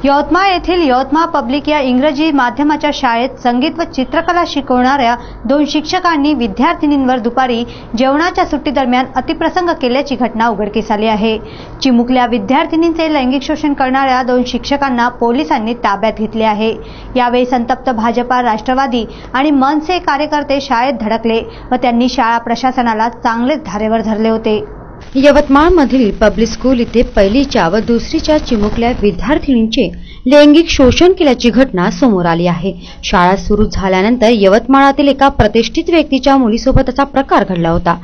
यवतमाळ येथील यवतमाळ पब्लिक या इंग्रजी माध्यमाच्या शाळेत संगीत व चित्रकला शिकवणाऱ्या 2 शिक्षकांनी विद्यार्थिनींवर दुपारी जेवणाच्या सुट्टी दरम्यान अतिप्रसंग केल्याची घटना उघडकीस आली आहे। चिमुकल्या विद्यार्थिनींचे लैंगिक शोषण करणाऱ्या 2 शिक्षकांना पोलिसांनी ताब्यात घेतले आहे। यावेळी संतप्त भाजपा, राष्ट्रवादी आणि मनसे कार्यकर्ते शाळेत धडकले व त्यांनी शाळा प्रशासनाला चांगलेच धारेवर धरले होते। यवतमाळमधील पब्लिक स्कूल इथे पहिलीच्या व दुसरीच्या चिमुकल्या विद्यार्थिनींचे लैंगिक शोषण केल्याची घटना समोर आली आहे। शाळा सुरू झाल्यानंतर यवतमाळातील एका प्रतिष्ठित व्यक्तीच्या मुलीसोबत असा प्रकार घडला होता।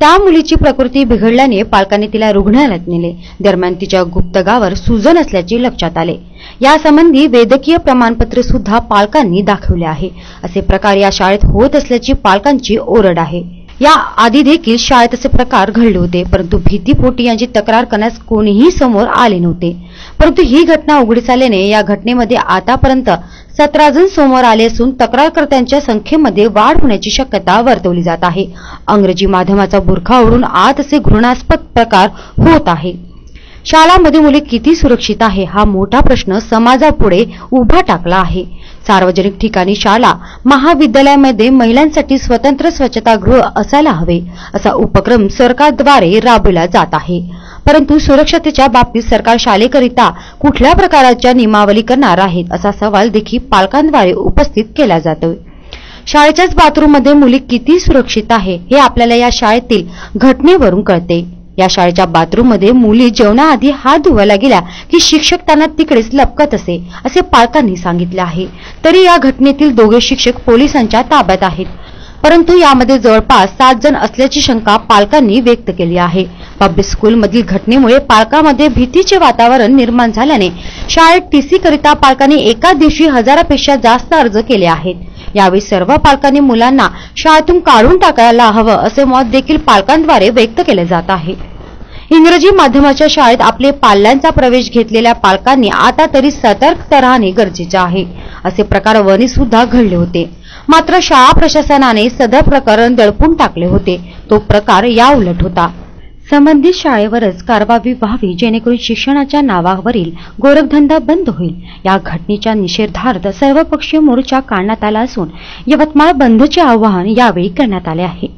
त्या मुलीची प्रकृती बिघडल्याने पालकांनी तिला रुग्णालयात नेले। दरम्यान तिच्या गुप्तगावर सूजन असल्याचे लक्षात आले। यासंबंधी वैद्यकीय प्रमाणपत्र सुद्धा पालकांनी दाखवले आहे। असे प्रकार या शाळेत होत असल्याची पालकांची ओरड आहे। या आधी देखील शाळेत असे प्रकार घडले होते, परंतु भीतीपोटी यांची तक्रार करण्यास कोणीही समोर आले नव्हते। परंतु ही घटना उघडीस आल्याने या घटनेमध्ये आतापर्यंत 17 जण समोर आले असून तक्रारकर्त्यांच्या संख्येमध्ये वाढ होण्याची शक्यता वर्तवली जात आहे। इंग्रजी माध्यमाचा बुरखा ओढून आत असे घृणास्पद प्रकार होत आहे। शाळांमध्ये मुले किती सुरक्षित आहे हा मोठा प्रश्न समाजापुढे उभा टाकला आहे। सार्वजनिक ठिकाणी शाळा, महाविद्यालयामध्ये महिलांसाठी स्वतंत्र स्वच्छतागृह असायला हवे असा उपक्रम सरकारद्वारे राबविला जात आहे। परंतु सुरक्षतेच्या बाबतीत सरकार शाळेकरिता कुठल्या प्रकारच्या नियमावली करणार आहेत असा सवाल देखील पालकांद्वारे उपस्थित केला जातोय। शाळेच्याच बाथरूममध्ये मुली किती सुरक्षित आहे हे आपल्याला या शाळेतील घटनेवरून कळते। या शाळेच्या बाथरूममध्ये मुली जेवणाआधी हात धुवायला गेल्या की शिक्षक त्यांना तिकडेच लपकत असे पालकांनी सांगितले आहे। तरी या घटनेतील 2 शिक्षक पोलिसांच्या ताब्यात आहेत, परंतु यामध्ये जवळपास 7 जण असल्याची शंका पालकांनी व्यक्त केली आहे। पब्लिक स्कूलमधील घटनेमुळे पालकांमध्ये भीतीचे वातावरण निर्माण झाल्याने शाळेत टीसी करिता पालकांनी एका दिवशी 1000पेक्षा जास्त अर्ज केले आहेत। यावेळी सर्व पालकांनी मुलांना शाळेतून काढून टाकायला हवं असे मत देखील पालकांद्वारे व्यक्त केले जात आहे। इंग्रजी माध्यमाच्या शाळेत आपले पाल्यांचा प्रवेश घेतलेल्या पालकांनी आता तरी सतर्क राहणे गरजेचे आहे। असे प्रकार वणी सुद्धा घडले होते, मात्र शाळा प्रशासनाने सदर प्रकरण दडपून टाकले होते। तो प्रकार याउलट होता। संबंधित शाळेवरच कारवाई व्हावी जेणेकरून शिक्षणाच्या नावावरील गोरखधंदा बंद होईल। या घटनेच्या निषेधार्थ सर्वपक्षीय मोर्चा काढण्यात आला असून यवतमाळ बंदचे आवाहन यावेळी करण्यात आले आहे।